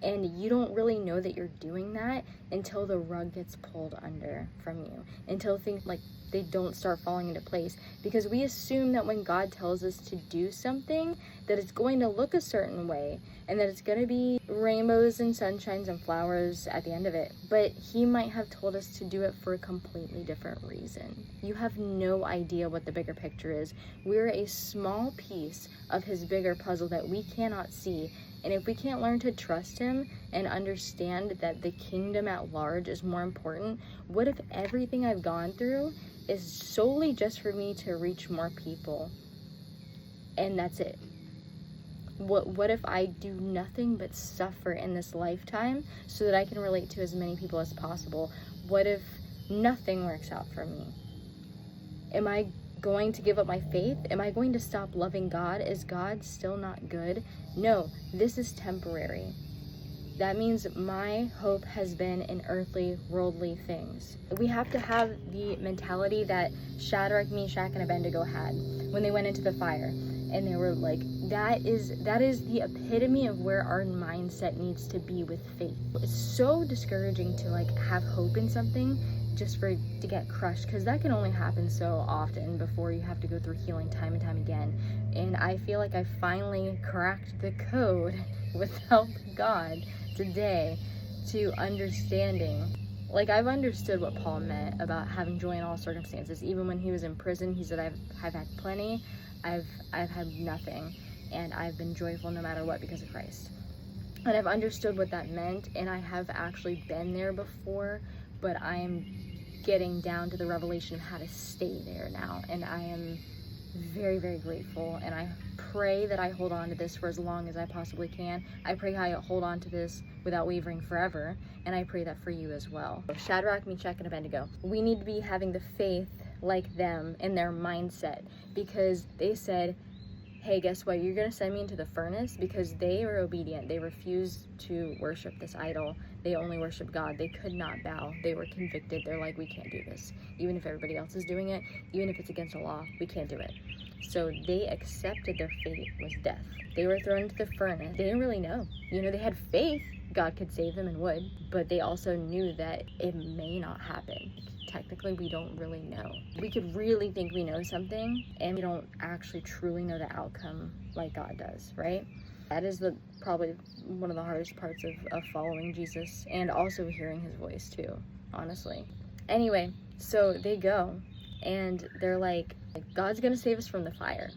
And you don't really know that you're doing that until the rug gets pulled under from you, until things like they don't start falling into place. Because we assume that when God tells us to do something, that it's going to look a certain way and that it's going to be rainbows and sunshines and flowers at the end of it. But he might have told us to do it for a completely different reason. You have no idea what the bigger picture is. We're a small piece of his bigger puzzle that we cannot see. And if we can't learn to trust him and understand that the kingdom at large is more important, what if everything I've gone through is solely just for me to reach more people? And that's it. What if I do nothing but suffer in this lifetime so that I can relate to as many people as possible? What if nothing works out for me? Am I going to give up my faith? Am I going to stop loving God? Is God still not good? No, this is temporary. That means my hope has been in earthly, worldly things. We have to have the mentality that Shadrach, Meshach, and Abednego had when they went into the fire. And they were like, that is the epitome of where our mindset needs to be with faith. It's so discouraging to like have hope in something just for it to get crushed, because that can only happen so often before you have to go through healing time and time again. And I feel like I finally cracked the code with the help of God today to understanding. Like, I've understood what Paul meant about having joy in all circumstances. Even when he was in prison, he said, I've had plenty, I've had nothing, and I've been joyful no matter what because of Christ. And I've understood what that meant, and I have actually been there before, but I am getting down to the revelation of how to stay there now. And I am very, very grateful, and I pray that I hold on to this for as long as I possibly can. I pray I hold on to this without wavering forever, and I pray that for you as well. Shadrach, Meshach, and Abednego. We need to be having the faith like them in their mindset, because they said, hey, guess what? You're going to send me into the furnace, because they were obedient. They refused to worship this idol. They only worshiped God. They could not bow. They were convicted. They're like, we can't do this. Even if everybody else is doing it, even if it's against the law, we can't do it. So they accepted their fate was death. They were thrown into the furnace. They didn't really know. They had faith God could save them and would, but they also knew that it may not happen. Technically, we don't really know. We could really think we know something, and we don't actually truly know the outcome like God does, right? That is probably one of the hardest parts of following Jesus, and also hearing his voice too, honestly. Anyway, so they go, and they're like, God's gonna save us from the fire.